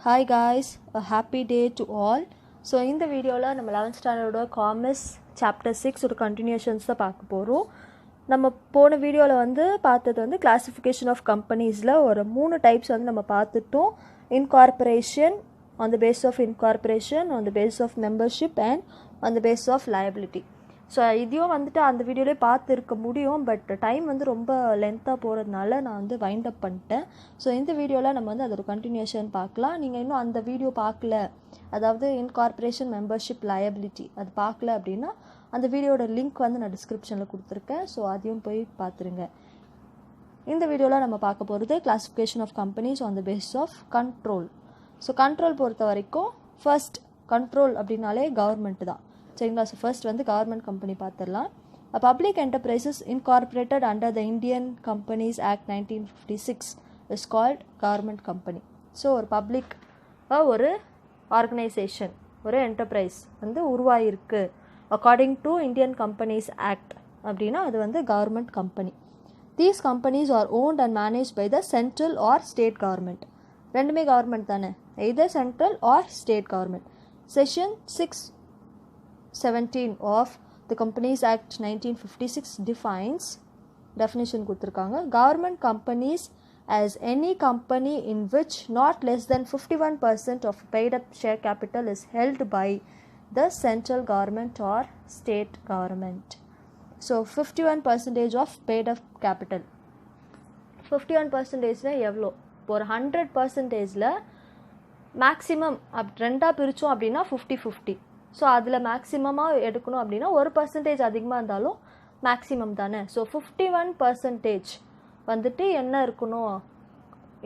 Hi guys, a happy day to all. So in the video la நம்ம 11th standard commerce chapter 6 ஒரு continuations தான் பார்க்க போறோம். நம்ம போன வீடியோல வந்து பார்த்தது வந்து classification of companiesல ஒரு மூணு டைப்ஸ் வந்து நம்ம பார்த்துட்டோம். Incorporation, on the basis of incorporation, on the basis of membership and on the basis of liability. So இதையும் வந்துட்டு அந்த வீடியோலே பார்த்துருக்க முடியும், பட் டைம் வந்து ரொம்ப லென்த்தாக போகிறதுனால நான் வந்து வைண்ட் அப் பண்ணிட்டேன். ஸோ இந்த வீடியோவில் நம்ம வந்து அதோட கண்டினியூஷன் பார்க்கலாம். நீங்கள் இன்னும் அந்த வீடியோ பார்க்கல, அதாவது இன்கார்பரேஷன் மெம்பர்ஷிப் லயபிலிட்டி அது பார்க்கல அப்படின்னா அந்த வீடியோட லிங்க் வந்து நான் டிஸ்கிரிப்ஷனில் கொடுத்துருக்கேன். ஸோ அதையும் போய் பார்த்துருங்க. இந்த வீடியோவில் நம்ம பார்க்க போகிறது classification of companies on the basis of control. So control பொறுத்த வரைக்கும் ஃபர்ஸ்ட் கண்ட்ரோல் அப்படின்னாலே கவர்மெண்ட் தான், சரிங்களா? ஸோ ஃபர்ஸ்ட் வந்து கவர்மெண்ட் கம்பெனி பார்த்துடலாம். Public enterprises incorporated under the Indian companies act 1956 is called government company. So ஒரு பப்ளிக் ஒரு organisation, ஒரு என்டர்பிரைஸ் வந்து உருவாகிருக்கு according to Indian companies act அப்படின்னா அது வந்து government company. These companies are owned and manage by the central or state government. ரெண்டுமே government தானே, either central or state government. Section 617 of the Companies Act 1956 defines, definition கொடுத்திருக்காங்க, government companies as any company in which not less than 51% of paid up share capital is held by the central government or state government. So 51% of paid up capital. 51% எவ்வளோ? ஒரு 100%ல maximum ரெண்டாக பிரித்தோம் அப்படின்னா 50-50. So அதில் மேக்ஸிமமாக எடுக்கணும் அப்படின்னா 1% அதிகமாக இருந்தாலும் maximum தானே. ஸோ 51% வந்துட்டு என்ன இருக்கணும்,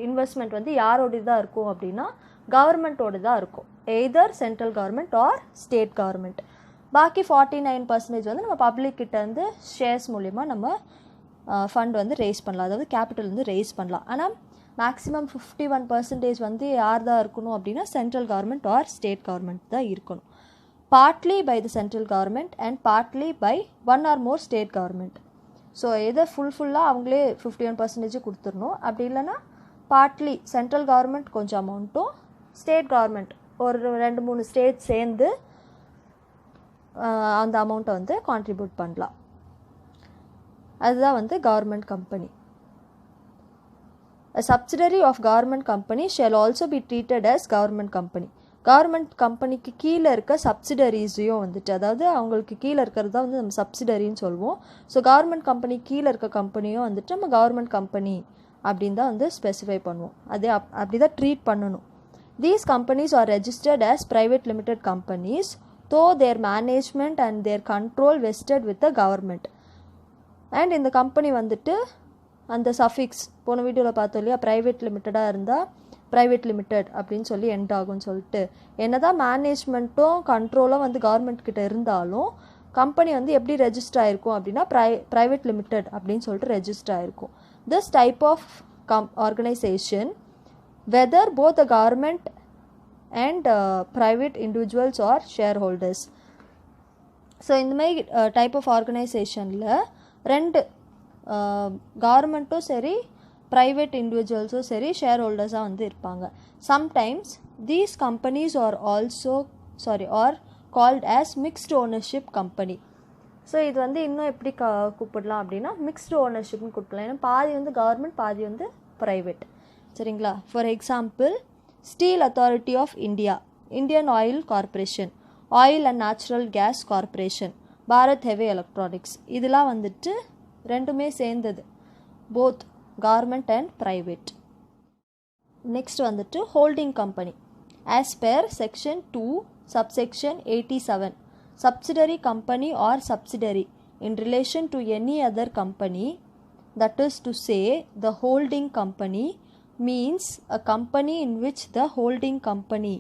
இன்வெஸ்ட்மெண்ட் வந்து யாரோடது தான் இருக்கும் அப்படின்னா கவர்மெண்ட்டோடு தான் இருக்கும், either central government or state government. பாக்கி 49% வந்து நம்ம பப்ளிக் கிட்ட வந்து ஷேர்ஸ் மூலிமா நம்ம ஃபண்ட் வந்து ரேஸ் பண்ணலாம், அதாவது கேபிட்டல் வந்து ரேஸ் பண்ணலாம். ஆனால் மேக்ஸிமம் 51% வந்து யார் தான் இருக்கணும் அப்படின்னா central government or state government தான் இருக்கணும். Partly by the central government and partly by one or more state government. So எதை ஃபுல்லாக அவங்களே 51% கொடுத்துடணும். அப்படி இல்லைன்னா பார்ட்லி சென்ட்ரல் கவர்மெண்ட் கொஞ்சம் அமௌண்ட்டும் ஸ்டேட் கவர்மெண்ட் ஒரு 2-3 ஸ்டேட் சேர்ந்து அந்த அமௌண்ட்டை வந்து கான்ட்ரிபியூட் பண்ணலாம். அதுதான் வந்து government company. A subsidiary of government company shall also be treated as government company. Government கம்பெனிக்கு கீழே இருக்க சப்சிடரிஸையும் வந்துட்டு, அதாவது அவங்களுக்கு கீழே இருக்கிறது தான் வந்து நம்ம சப்சிடரின்னு சொல்லுவோம். ஸோ கவர்மெண்ட் கம்பெனி கீழே இருக்க கம்பெனியும் வந்துட்டு நம்ம கவர்மெண்ட் கம்பெனி அப்படின்னு தான் வந்து ஸ்பெசிஃபை பண்ணுவோம். அப்படி தான் ட்ரீட் பண்ணணும். These companies are registered as private limited companies though their management and their control vested with the government. And இந்த கம்பெனி வந்துட்டு அந்த சஃபிக்ஸ் போன வீடியோவில் பார்த்தோம் இல்லையா, ப்ரைவேட் லிமிட்டடாக இருந்தால் ப்ரைவேட் லிமிடெட் அப்படின்னு சொல்லி எண்ட் ஆகும்னு சொல்லிட்டு, என்ன தான் மேனேஜ்மெண்ட்டும் கண்ட்ரோலும் வந்து கவர்மெண்ட் கிட்ட இருந்தாலும் கம்பெனி வந்து எப்படி ரெஜிஸ்டர் ஆகிருக்கும் அப்படின்னா ப்ரைவேட் லிமிடெட் அப்படின்னு சொல்லிட்டு ரெஜிஸ்டர் ஆகிருக்கும். This type of organisation whether both the government and private individuals are shareholders. So இந்தமாதிரி டைப் ஆஃப் ஆர்கனைசேஷனில் ரெண்டு கவர்மெண்ட்டும் சரி ப்ரைவேட் இண்டிவிஜுவல்ஸும் சரி ஷேர் ஹோல்டர்ஸாக வந்து இருப்பாங்க. Sometimes these companies R are called as mixed ownership company. So இது வந்து இன்னும் எப்படி கூப்பிடலாம் அப்படின்னா மிக்ஸ்டு ஓனர்ஷிப்னு கூப்பிடலாம். ஏன்னா பாதி வந்து கவர்மெண்ட், பாதி வந்து ப்ரைவேட், சரிங்களா? For example, Steel Authority of India, Indian Oil Corporation, Oil and Natural Gas Corporation, Bharat Heavy Electronics, இதெல்லாம் வந்துட்டு ரெண்டுமே சேர்ந்தது, both government and private. Next வந்துட்டு holding company. As per section 2 subsection 87, subsidiary company or subsidiary in relation to any other company, that is to say the holding company means a company in which the holding company.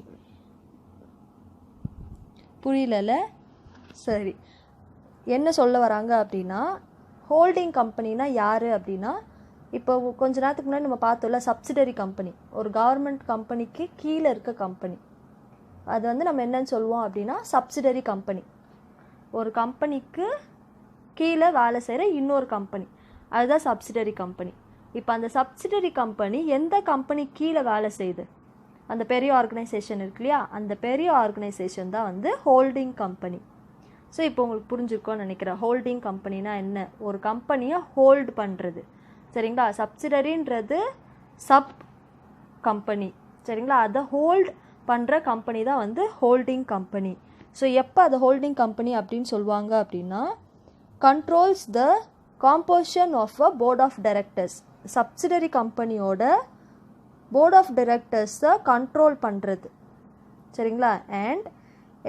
புரியல? சரி, என்ன சொல்ல வராங்க அப்படின்னா holding கம்பெனினா யார் அப்படின்னா, இப்போ கொஞ்ச நேரத்துக்கு முன்னாடி நம்ம பார்த்தோம்ல சப்சிடரி கம்பெனி, ஒரு கவர்மெண்ட் கம்பெனிக்கு கீழே இருக்க கம்பெனி, அது வந்து நம்ம என்னன்னு சொல்லுவோம் அப்படின்னா சப்சிடரி கம்பெனி. ஒரு கம்பெனிக்கு கீழே வேலை செய்கிற இன்னொரு கம்பெனி, அதுதான் சப்சிடரி கம்பெனி. இப்போ அந்த சப்சிடரி கம்பெனி எந்த கம்பெனி கீழே வேலை செய்யுது, அந்த பெரிய ஆர்கனைசேஷன் இருக்கு இல்லையா, அந்த பெரிய ஆர்கனைசேஷன் தான் வந்து ஹோல்டிங் கம்பெனி. ஸோ இப்போ உங்களுக்கு புரிஞ்சிருக்கோன்னு நினைக்கிறேன். ஹோல்டிங் கம்பெனினா என்ன, ஒரு கம்பெனியை ஹோல்டு பண்ணுறது. சரிங்களா, சப்சிடரின்றது சப் கம்பெனி. சரிங்களா, அதை ஹோல்ட் பண்ணுற கம்பெனி தான் வந்து ஹோல்டிங் கம்பெனி. ஸோ எப்போ அதை ஹோல்டிங் கம்பெனி அப்படின்னு சொல்லுவாங்க அப்படின்னா, controls the composition of a board of directors. Subsidiary கம்பெனியோட போர்ட் ஆஃப் டைரக்டர்ஸை கண்ட்ரோல் பண்ணுறது. சரிங்களா, and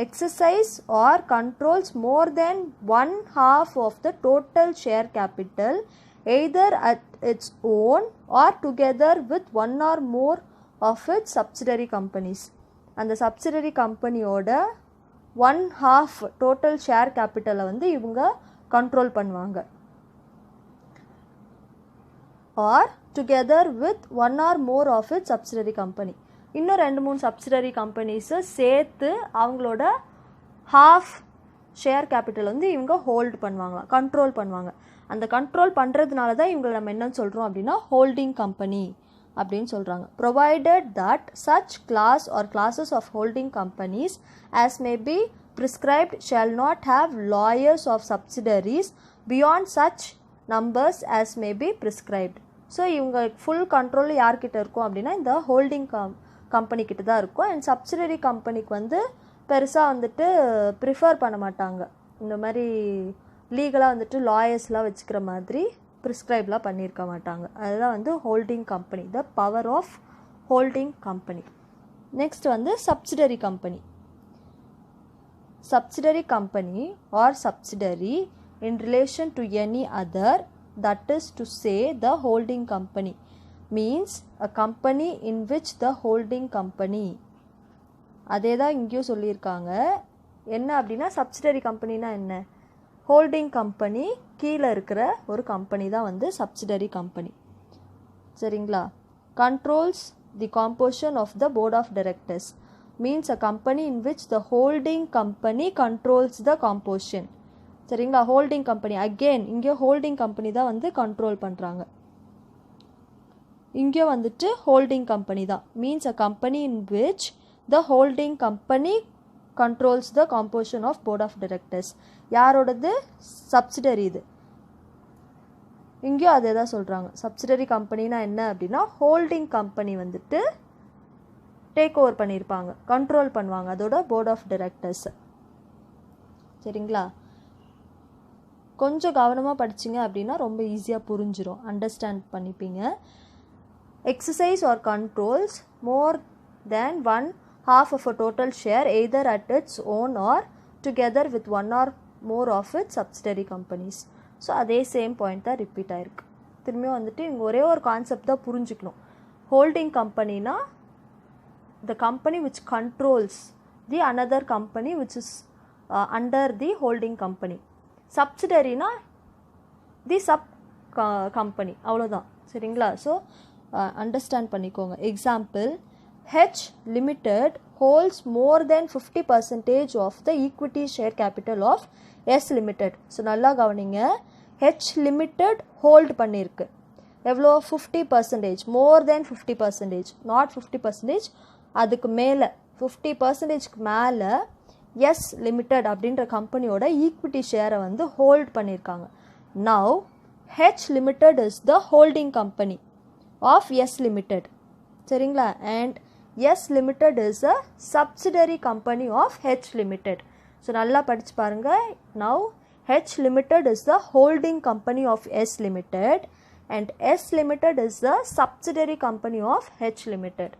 exercise or controls more than 1/2 of the total share capital either at its own or together with 1 or more of its subsidiary companies. அந்த subsidiary கம்பெனியோட 1/2 total share கேபிட்டலை வந்து இவங்க control பண்ணுவாங்க. Or together with 1 or more of its subsidiary company. இன்னும் 2-3 subsidiary கம்பெனிஸை சேர்த்து அவங்களோட half share capital வந்து இவங்க ஹோல்டு பண்ணுவாங்க, கண்ட்ரோல் பண்ணுவாங்க. அந்த கண்ட்ரோல் பண்ணுறதுனால தான் இவங்களை நம்ம என்னன்னு சொல்கிறோம் அப்படின்னா ஹோல்டிங் கம்பெனி அப்படின்னு சொல்கிறாங்க. Provided that such class or classes of holding companies as may be prescribed shall not have lawyers of subsidiaries beyond such numbers as may be prescribed. So இவங்க ஃபுல் கண்ட்ரோல் யார்கிட்ட இருக்கும் அப்படின்னா இந்த holding கம்பெனிக்கிட்ட தான் இருக்கும். And subsidiary கம்பெனிக்கு வந்து பெருசாக வந்துட்டு ப்ரிஃபர் பண்ண மாட்டாங்க, இந்த மாதிரி லீகலாக வந்துட்டு லாயர்ஸ்லாம் வச்சுக்கிற மாதிரி ப்ரிஸ்கிரைப்லாம் பண்ணியிருக்க மாட்டாங்க. அதுதான் வந்து holding company, the power of holding company. Next வந்து subsidiary company. Subsidiary company or subsidiary in relation to any other, that is to say the holding company, means a company in which the holding company. அதே தான் இங்கேயும் சொல்லியிருக்காங்க. என்ன அப்படின்னா subsidiary கம்பெனினா என்ன, holding company கீழே இருக்கிற ஒரு கம்பெனி தான் வந்து சப்சிடரி கம்பெனி. சரிங்களா, controls the composition of the board of directors means a company in which the holding company controls the composition. சரிங்களா, ஹோல்டிங் கம்பெனி அகெயின் இங்கே ஹோல்டிங் கம்பெனி தான் வந்து கண்ட்ரோல் பண்ணுறாங்க. இங்கே வந்துட்டு ஹோல்டிங் கம்பெனி தான் means a company in which the holding company controls the composition of board of directors. யாரோடது, subsidiary. இது இங்கேயும் அதே தான் சொல்கிறாங்க. சப்சிடரி கம்பெனினா என்ன அப்படின்னா ஹோல்டிங் கம்பெனி வந்துட்டு டேக் ஓவர் பண்ணியிருப்பாங்க, கண்ட்ரோல் பண்ணுவாங்க அதோட போர்ட் ஆஃப் டைரக்டர்ஸ். சரிங்களா, கொஞ்சம் கவனமாக படிச்சிங்க அப்படின்னா ரொம்ப ஈஸியாக புரிஞ்சிடும், அண்டர்ஸ்டாண்ட் பண்ணிப்பீங்க. Exercise or controls more than 1/2 of a total share either at its own or together with 1 or more of its subsidiary companies. So அதே சேம் பாயிண்ட் தான் ரிப்பீட் ஆகிருக்கு. திரும்பியும் வந்துட்டு இங்கே ஒரே ஒரு கான்செப்ட் தான் புரிஞ்சுக்கணும். ஹோல்டிங் கம்பெனினா the company which controls the another company which is under the holding company. Subsidiary na the sub company, அவ்வளோதான். சரிங்களா, ஸோ அண்டர்ஸ்டாண்ட் பண்ணிக்கோங்க. Example, H Limited holds more than 50% of the equity share capital of S Limited. So நல்லா கவனிங்க, H Limited hold பண்ணியிருக்கு எவ்வளோ, 50%, மோர் தேன் 50%, not 50%, அதுக்கு மேலே 50%க்கு மேலே எஸ் லிமிடெட் அப்படின்ற கம்பெனியோட ஈக்விட்டி ஷேரை வந்து ஹோல்ட் பண்ணியிருக்காங்க. Now H limited is the holding company of S limited. சரிங்களா, and S limited is a subsidiary company of H limited. So நல்லா படித்து பாருங்கள். Now H limited is the holding company of S limited and S limited is the subsidiary company of H limited.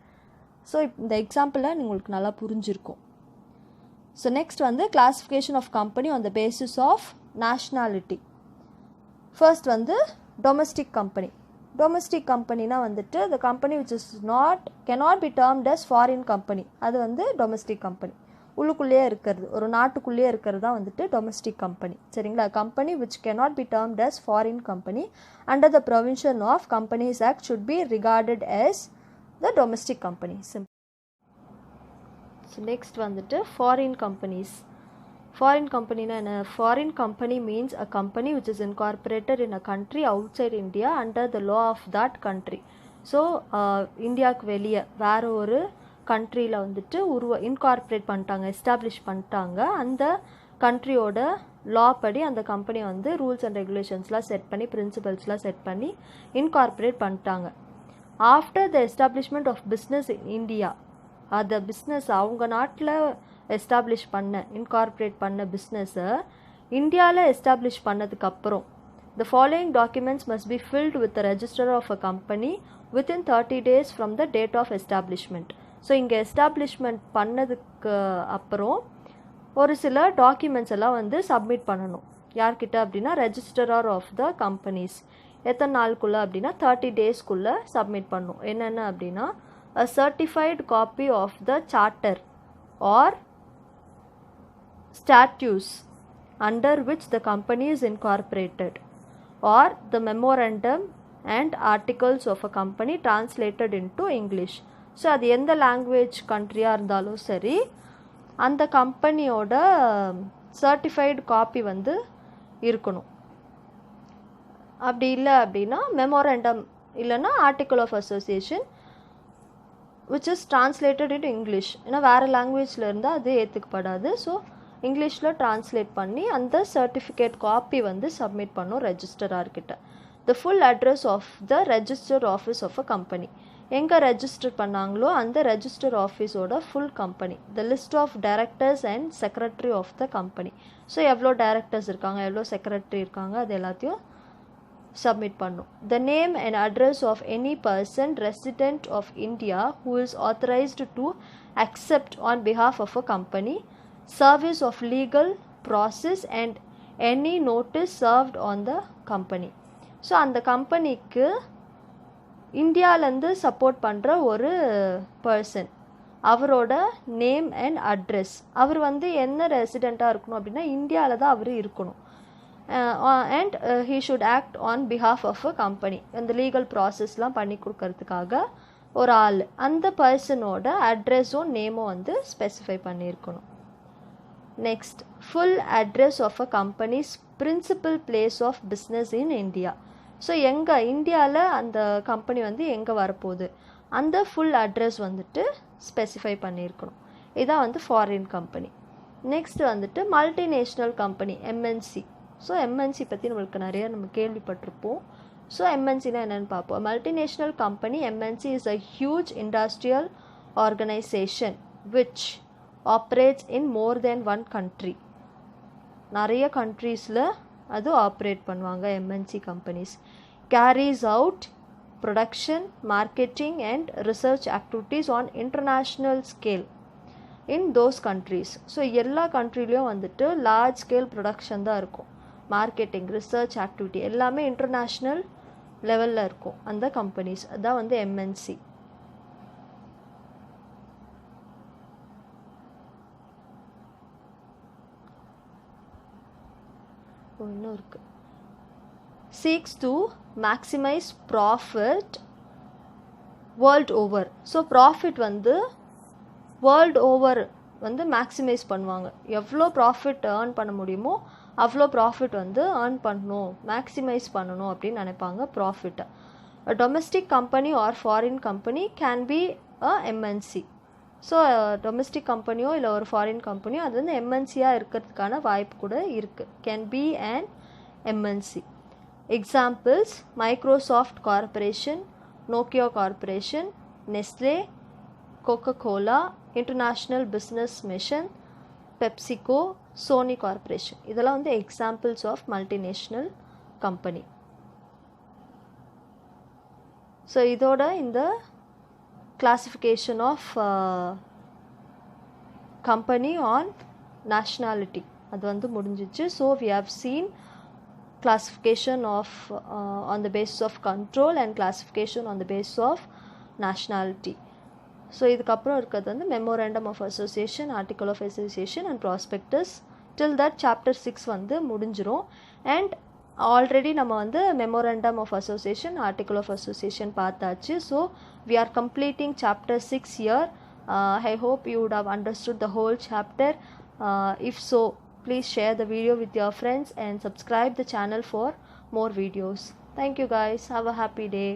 So இந்த எக்ஸாம்பிளில் உங்களுக்கு நல்லா புரிஞ்சிருக்கும். So next வந்து classification of company on the basis of nationality. First வந்து domestic company. Domestic கம்பெனினா வந்துட்டு the company which is cannot be termed as foreign company. அது வந்து டொமஸ்டிக் கம்பெனி, உள்ளுக்குள்ளேயே இருக்கிறது, ஒரு நாட்டுக்குள்ளேயே இருக்கிறது தான் வந்துட்டு டொமஸ்டிக் கம்பெனி. சரிங்களா, company which cannot be termed as foreign company under the provision of companies act should be regarded as the domestic company. So next வந்துட்டு foreign companies. Foreign company na enna, foreign company means a company which is incorporated in a country outside India under the law of that country. So இந்தியாவுக்கு வெளியே வேறு ஒரு கண்ட்ரியில் வந்துட்டு incorporate பண்ணிட்டாங்க, establish பண்ணிட்டாங்க, அந்த கண்ட்ரியோட லா படி அந்த கம்பெனி வந்து ரூல்ஸ் அண்ட் ரெகுலேஷன்ஸ்லாம் செட் பண்ணி பிரின்சிபல்ஸ்லாம் செட் பண்ணி இன்கார்பரேட் பண்ணிட்டாங்க. After the establishment of business in India, அந்த பிஸ்னஸ் அவங்க நாட்டில் எஸ்டாப்ளிஷ் இன்கார்பரேட் பண்ண பிஸ்னஸை இந்தியாவில் எஸ்டாப்ளிஷ் பண்ணதுக்கப்புறம் the following documents must be filled with the register of a company within 30 days from the date of establishment. So இங்கே establishment பண்ணதுக்கு அப்புறம் ஒரு சில டாக்குமெண்ட்ஸ் எல்லாம் வந்து சப்மிட் பண்ணணும். யார்கிட்ட அப்படின்னா ரெஜிஸ்டரர் ஆஃப் த கம்பெனிஸ். எத்தனை நாளுக்குள்ளே அப்படின்னா 30 டேஸ்க்குள்ளே சப்மிட் பண்ணணும். என்னென்ன அப்படின்னா a certified copy of the charter or statutes under which the company is incorporated, or the memorandum and articles of a company translated into English. So அது எந்த லாங்குவேஜ் கண்ட்ரியாக இருந்தாலும் சரி, அந்த கம்பெனியோட சர்டிஃபைடு காப்பி வந்து இருக்கணும். அப்படி இல்லை அப்படின்னா மெமோரண்டம் இல்லைன்னா article of association which is translated into English. ஏன்னா வேறு லாங்குவேஜில் இருந்தால் அது ஏற்றுக்கப்படாது. ஸோ இங்கிலீஷில் ட்ரான்ஸ்லேட் பண்ணி அந்த சர்டிஃபிகேட் காப்பி வந்து சப்மிட் பண்ணும் ரெஜிஸ்டரார்கிட்ட. The full address of the register office of a company, எங்கே ரெஜிஸ்டர் பண்ணாங்களோ அந்த ரெஜிஸ்டர் ஆஃபீஸோட full company. The list of directors and secretary of the company. So எவ்வளோ டைரக்டர்ஸ் இருக்காங்க, எவ்வளோ செக்ரட்டரி இருக்காங்க, அது எல்லாத்தையும் சப்மிட் பண்ணும். The name and address of any person resident of India who is authorised to accept on behalf of a company service of legal process and any notice served on the company. So அந்த கம்பெனிக்கு இந்தியாவிலேருந்து support பண்ணுற ஒரு person, அவரோட name and address, அவர் வந்து என்ன ரெசிடெண்ட்டாக இருக்கணும் அப்படின்னா இந்தியாவில் தான் அவர் இருக்கணும். And he should act on behalf of a company. அந்த லீகல் ப்ராசஸ்லாம் பண்ணி கொடுக்கறதுக்காக ஒரு ஆள், அந்த பர்சனோட அட்ரஸும் நேமும் வந்து ஸ்பெசிஃபை பண்ணியிருக்கணும். Next, full address of a company's principal place of business in India. So எங்கே இந்தியாவில் அந்த கம்பெனி வந்து எங்கே வரப்போகுது, அந்த ஃபுல் அட்ரஸ் வந்துட்டு ஸ்பெசிஃபை பண்ணியிருக்கணும். இதான் வந்து ஃபாரின் கம்பெனி. நெக்ஸ்ட் வந்துட்டு multinational company, MNC. So MNC பற்றி நம்மளுக்கு நிறைய நம்ம கேள்விப்பட்டிருப்போம். ஸோ எம்என்சினா என்னென்னு பார்ப்போம். Multinational company, MNC is a huge industrial organisation which operates in more than one country. நிறைய கண்ட்ரீஸில் அது ஆப்ரேட் பண்ணுவாங்க MNC companies. Carries out production, marketing and research activities on international scale in those countries. So எல்லா கண்ட்ரிலையும் வந்துட்டு large scale production தான் இருக்கும். Marketing, research activity எல்லாமே இன்டர்நேஷ்னல் லெவலில் இருக்கும் அந்த கம்பெனிஸ். அதுதான் வந்து எம்என்சி. இன்னும் இருக்கு. Seeks to maximise profit world over. So profit வந்து வேர்ல்ட் ஓவர் வந்து மேக்ஸிமைஸ் பண்ணுவாங்க. எவ்வளோ ப்ராஃபிட் ஏர்ன் பண்ண முடியுமோ அவ்வளோ ப்ராஃபிட் வந்து ஏர்ன் பண்ணணும், மேக்ஸிமைஸ் பண்ணணும் அப்படின்னு நினைப்பாங்க ப்ராஃபிட்டை. Domestic company or foreign company can be a MNC. So domestic கம்பெனியோ இல்லை ஒரு ஃபாரின் கம்பெனியோ அது வந்து எம்என்சியாக இருக்கிறதுக்கான வாய்ப்பு கூட இருக்குது. Can be and MNC. Examples: Microsoft Corporation, Nokia Corporation, Nestle, Coca Cola, International Business Mission, PepsiCo, Sony Corporation. இதெல்லாம் வந்து examples of multinational company. So இதோட இந்த classification of company on nationality அது வந்து முடிஞ்சிச்சு. So we have seen classification of on the basis of control and classification on the basis of nationality. So இதுக்கப்புறம் இருக்கிறது வந்து memorandum of association, article of association and prospectus. Till that chapter 6 வந்து முடிஞ்சிரும். And already நம்ம வந்து memorandum of association, article of association பார்த்தாச்சு. ஸோ we are completing chapter 6 here. I hope you would have understood the whole chapter. If so, please share the video with your friends and subscribe the channel for more videos. Thank you guys. Have a happy day.